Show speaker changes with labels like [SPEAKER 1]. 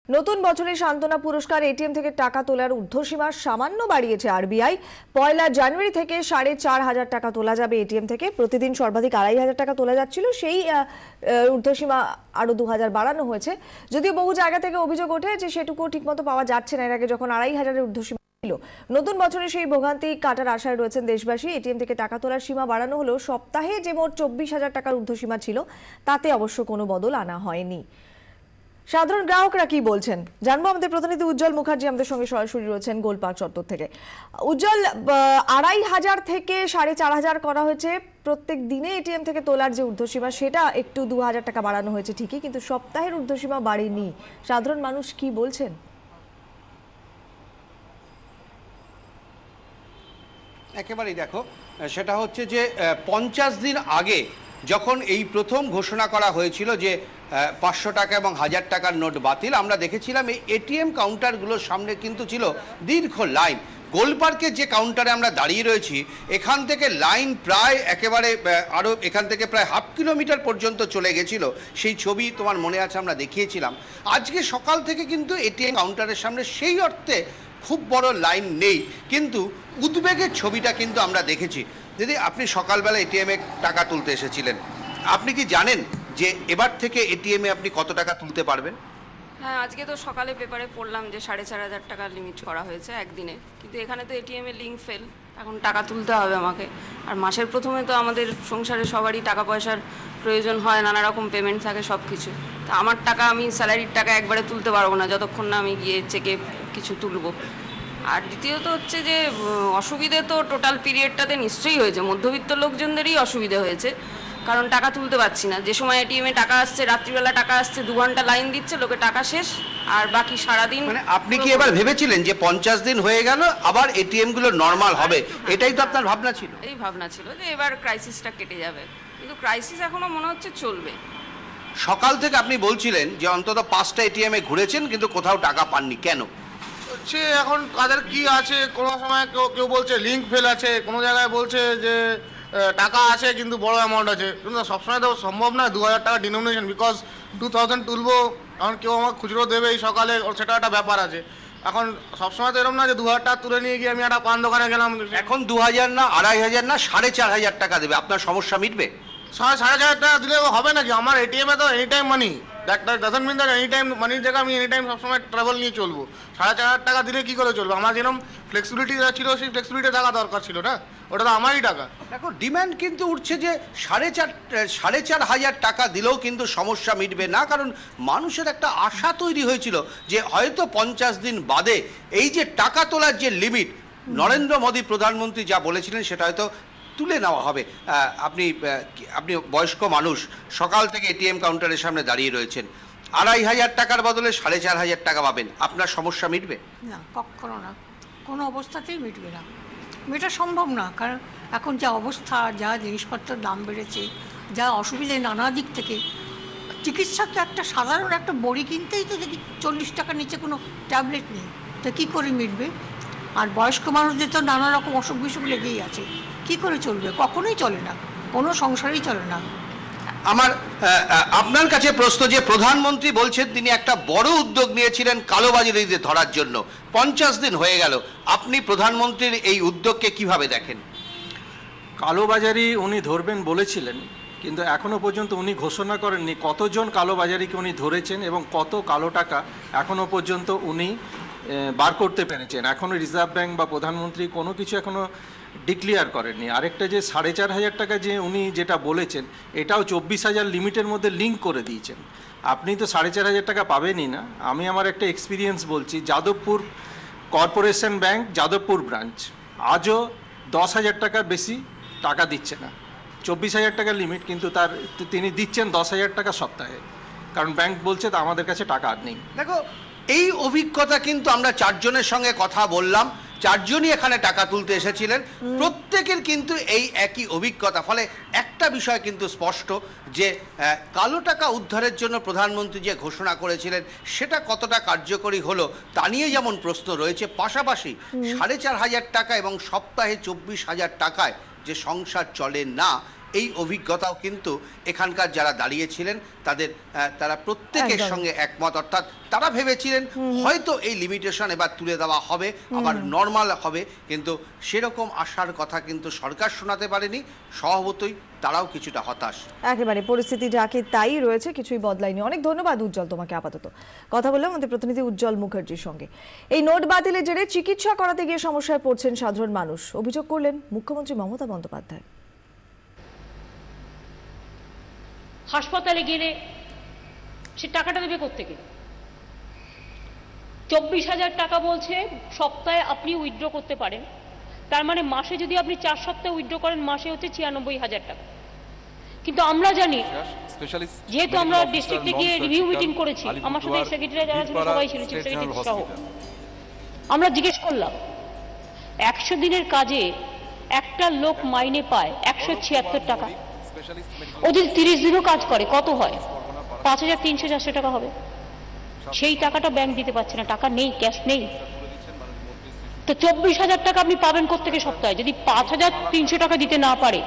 [SPEAKER 1] নতুন বছরে সান্ত্বনা পুরস্কার এটিএম থেকে টাকা তোলার ঊর্ধ্বসীমা সামান্য বাড়িয়েছে আরবিআই। 1 জানুয়ারি থেকে 4,500 টাকা তোলা যাবে এটিএম থেকে। প্রতিদিন সর্বাধিক 2,500 টাকা তোলা যাচ্ছিল, সেই ঊর্ধ্বসীমা আরো 2,000 বাড়ানো হয়েছে। যদিও বহু জায়গা থেকে অভিযোগ ওঠে যে সেটুকু ঠিকমতো পাওয়া যাচ্ছে না। এর আগে যখন 2,500-এর ঊর্ধ্বসীমা ছিল, নতুন বছরে সেই ভোগান্তি কাটার আশায় রয়েছেন দেশবাসী। এটিএম থেকে টাকা তোলার সীমা বাড়ানো হলেও সপ্তাহে যে মোট 24,000 টাকার ঊর্ধ্বসীমা ছিল তাতে অবশ্য কোনো বদল আনা হয়নি। সাধারণ গ্রাহকরা কি বলছেন জানবো। আমাদের প্রতিনিধি উজ্জ্বল মুখার্জি আমাদের সঙ্গে সরাসরি রয়েছেন গোলপার্ক চত্বর থেকে। উজ্জ্বল, 2,500 থেকে 4,500 করা হয়েছে প্রত্যেক দিনে এটিএম থেকে তোলার যে ঊর্ধ্বসীমা, সেটা একটু 2,000 টাকা বাড়ানো হয়েছে ঠিকই, কিন্তু সপ্তাহের ঊর্ধ্বসীমা বাড়েনি। সাধারণ মানুষ কি বলছেন?
[SPEAKER 2] একেবারেই দেখো, সেটা হচ্ছে যে 50 দিন আগে যখন এই প্রথম ঘোষণা করা হয়েছিল যে 500 টাকা এবং 1000 টাকার নোট বাতিল, আমরা দেখেছিলাম এই এটিএম কাউন্টারগুলোর সামনে কিন্তু ছিল দীর্ঘ লাইন। গোলপার্কের যে কাউন্টারে আমরা দাঁড়িয়ে রয়েছি, এখান থেকে লাইন প্রায় একেবারে আরও এখান থেকে প্রায় 1/2 কিলোমিটার পর্যন্ত চলে গেছিল। সেই ছবি তোমার মনে আছে, আমরা দেখিয়েছিলাম। আজকে সকাল থেকে কিন্তু এটিএম কাউন্টারের সামনে সেই অর্থে খুব বড় লাইন নেই, কিন্তু উদ্বেগের ছবিটা কিন্তু আমরা দেখেছি। দিদি, আপনি সকালবেলা এটিএমে টাকা তুলতে এসেছিলেন, আপনি কি জানেন যে এবার থেকে এটিএমে আপনি কত টাকা তুলতে পারবেন?
[SPEAKER 3] হ্যাঁ, আজকে তো সকালে পেপারে পড়লাম যে 4,500 টাকা লিমিট করা হয়েছে একদিনে, কিন্তু এখানে তো এটিএমে লিঙ্ক ফেল, এখন টাকা তুলতে হবে আমাকে। আর মাসের প্রথমে তো আমাদের সংসারে সবারই টাকা পয়সার প্রয়োজন হয়, নানা রকম পেমেন্ট থাকে, সব কিছু। তা আমার টাকা, আমি স্যালারির টাকা একবারে তুলতে পারবো না যতক্ষণ না আমি গিয়ে চেকে কিছু তুলবো। আর দ্বিতীয়ত হচ্ছে যে অসুবিধে তো টোটাল পিরিয়ডটাতে নিশ্চয়ই হয়েছে, মধ্যবিত্ত লোকজনদেরই অসুবিধে হয়েছে, কারণ টাকা তুলতে পারছি না। যে সময় এটিএমে টাকা আসছে, রাত্রিবেলা টাকা আসছে, 2 ঘন্টা লাইন দিচ্ছে, লোকে টাকা শেষ, আর বাকি সারাদিন।
[SPEAKER 2] মানে আপনি কি এবার ভেবেছিলেন যে 50 দিন হয়ে গেল আবার এটিএম গুলো নর্মাল হবে? এটাই তো আপনার ভাবনা ছিল?
[SPEAKER 3] এই ভাবনা ছিল যে এবার ক্রাইসিসটা কেটে যাবে, কিন্তু ক্রাইসিস এখনো মনে হচ্ছে চলবে।
[SPEAKER 2] সকাল থেকে আপনি বলছিলেন যে অন্তত 5টা এটিএমে ঘুরেছেন কিন্তু কোথাও টাকা পাননি, কেন?
[SPEAKER 4] হচ্ছে এখন তাদের কি আছে, কোনো সময় কেউ বলছে লিঙ্ক ফেল আছে, কোনো জায়গায় বলছে যে টাকা আছে কিন্তু বড় অ্যামাউন্ট আছে, কিন্তু সবসময় তো সম্ভব না 2,000 টাকা ডিনোমিনেশন, বিকজ 2,000 তুলবো, এখন কেউ আমার খুচরো দেবে এই সকালে, সেটা একটা ব্যাপার আছে। এখন সবসময় তো এরকম না যে 2,000 টাকা তুলে নিয়ে গিয়ে আমি একটা পান দোকানে গেলাম।
[SPEAKER 2] এখন 2,000 না, 2,500 না, 4,500 টাকা দেবে, আপনার সমস্যা মিটবে?
[SPEAKER 4] 4,500 টাকা দিলে হবে নাকি? আমার এটিএমে তো any time money, that doesn't mean that any time মানির জায়গায় আমি এনি টাইম সবসময় ট্রাভেল নিয়ে চলবো। 4,500 টাকা দিলে কী করে চলবে? আমার যেরকম ফ্লেক্সিবিলিটি ছিল সেই ফ্লেক্সিবিলিটি টাকা দরকার ছিল না, ওটা তো আমারই টাকা।
[SPEAKER 2] দেখো, ডিম্যান্ড কিন্তু উঠছে যে 4,500 টাকা দিলেও কিন্তু সমস্যা মিটবে না, কারণ মানুষের একটা আশা তৈরি হয়েছিল যে হয়তো 50 দিন বাদে এই যে টাকা তোলার যে লিমিট, নরেন্দ্র মোদী প্রধানমন্ত্রী যা বলেছিলেন সেটা হয়তো তুলে নেওয়া হবে। আপনি বয়স্ক মানুষ, সকাল থেকে এটিএম কাউন্টারের সামনে দাঁড়িয়ে রয়েছেন, 2,500 টাকার বদলে 4,500 টাকা পাবেন, আপনার সমস্যা মিটবে
[SPEAKER 5] না? কখনো না, কোনো অবস্থাতেই মিটবে না, মেটা সম্ভব না। কারণ এখন যা অবস্থা, যা জিনিসপত্রের দাম বেড়েছে, যা অসুবিধে নানা দিক থেকে, চিকিৎসা তো একটা সাধারণ একটা বড়ি কিনতেই তো দেখি 40 টাকার নিচে কোনো ট্যাবলেট নেই, তো কী করে মিটবে? আর বয়স্ক মানুষদের তো নানা রকম অসুখ বিসুখ লেগেই আছে, কী করে চলবে? কখনোই চলে না, কোনো সংসারেই চলে না।
[SPEAKER 2] আপনার কাছে প্রশ্ন যে প্রধানমন্ত্রী বলছেন তিনি একটা বড় উদ্যোগ নিয়েছিলেন কালোবাজারিদের ধরার জন্য, 50 দিন হয়ে গেল, আপনি প্রধানমন্ত্রীর এই উদ্যোগকে কিভাবে দেখেন?
[SPEAKER 6] কালোবাজারি উনি ধরবেন বলেছিলেন, কিন্তু এখনো পর্যন্ত উনি ঘোষণা করেননি কতজন কালোবাজারিকে উনি ধরেছেন এবং কত কালো টাকা এখনো পর্যন্ত উনি বার করতে পেরেছেন। এখনো রিজার্ভ ব্যাংক বা প্রধানমন্ত্রী কোনো কিছু এখনো ডিক্লিয়ার করেননি। আরেকটা যে 4,500 টাকা যে উনি যেটা বলেছেন, এটাও 24,000 লিমিটের মধ্যে লিঙ্ক করে দিয়েছেন। আপনি তো 4,500 টাকা পাবেনই না। আমি আমার একটা এক্সপিরিয়েন্স বলছি, Jadavpur corporation bank Jadavpur branch আজও 10,000 টাকার বেশি টাকা দিচ্ছে না। 24,000 টাকার লিমিট, কিন্তু তিনি দিচ্ছেন 10,000 টাকা সপ্তাহে, কারণ ব্যাংক বলছে তা আমাদের কাছে টাকা আর নেই।
[SPEAKER 2] দেখো, এই অভিজ্ঞতা কিন্তু আমরা 4 জনের সঙ্গে কথা বললাম, 4 জনই এখানে টাকা তুলতে এসেছিলেন, প্রত্যেকের কিন্তু এই একই অভিজ্ঞতা। ফলে একটা বিষয় কিন্তু স্পষ্ট যে কালো টাকা উদ্ধারের জন্য প্রধানমন্ত্রী যে ঘোষণা করেছিলেন সেটা কতটা কার্যকরী হলো তা নিয়ে যেমন প্রশ্ন রয়েছে, পাশাপাশি 4,500 টাকা এবং সপ্তাহে 24,000 টাকায় যে সংসার চলে না, এই অভিজ্ঞতাও কিন্তু এখানকার যারা দাঁড়িয়েছিলেন তারা প্রত্যেকের সঙ্গে একমত, অর্থাৎ তারা ভেবেছিলেন হয়তো এই লিমিটেশন এবার তুলে দেওয়া হবে, আবার নর্মাল হবে, কিন্তু সেরকম আশার কথা কিন্তু সরকার শোনাতে পারেনি। স্বভাবতই তারাও কিছুটা হতাশ।
[SPEAKER 1] একেবারে পরিস্থিতি যাকে তাই রয়েছে, কিছুই বদলায়নি। অনেক ধন্যবাদ উজ্জ্বল তোমাকে। আপাতত কথা বললাম আমাদের প্রতিনিধি উজ্জ্বল মুখার্জির সঙ্গে। এই নোট বাতিলের জেরে চিকিৎসা করাতে গিয়ে সমস্যায় পড়ছেন সাধারণ মানুষ, অভিযোগ করলেন মুখ্যমন্ত্রী মমতা বন্দ্যোপাধ্যায়।
[SPEAKER 7] হাসপাতালে গেলে সে টাকাটা দেবে কোত্থেকে? 24,000 টাকা বলছে সপ্তাহে আপনি উইথড্র করতে পারেন, তার মানে মাসে যদি আপনি 4 সপ্তাহে উইথড্র করেন মাসে হচ্ছে 96,000 টাকা। কিন্তু আমরা জানি, যেহেতু আমরা ডিস্ট্রিক্টে গিয়ে রিভিউ মিটিং করেছি, আমার সাথে সেক্রেটারি যারা ছিল সবাই ছিল, চিফ সেক্রেটারি সহ, আমরা জিজ্ঞেস করলাম 100 দিনের কাজে একটা লোক মাইনে পায় 176 টাকা, ও যদি 30 দিনও কাজ করে কত হয়? 5,300-400 টাকা হবে। সেই টাকাটা ব্যাংক দিতে পারছে না, টাকা নেই, ক্যাশ নেই। তো 24,000 টাকা আপনি পাবেন কোত্থেকে সপ্তাহে যদি 5,300 টাকা দিতে না পারে?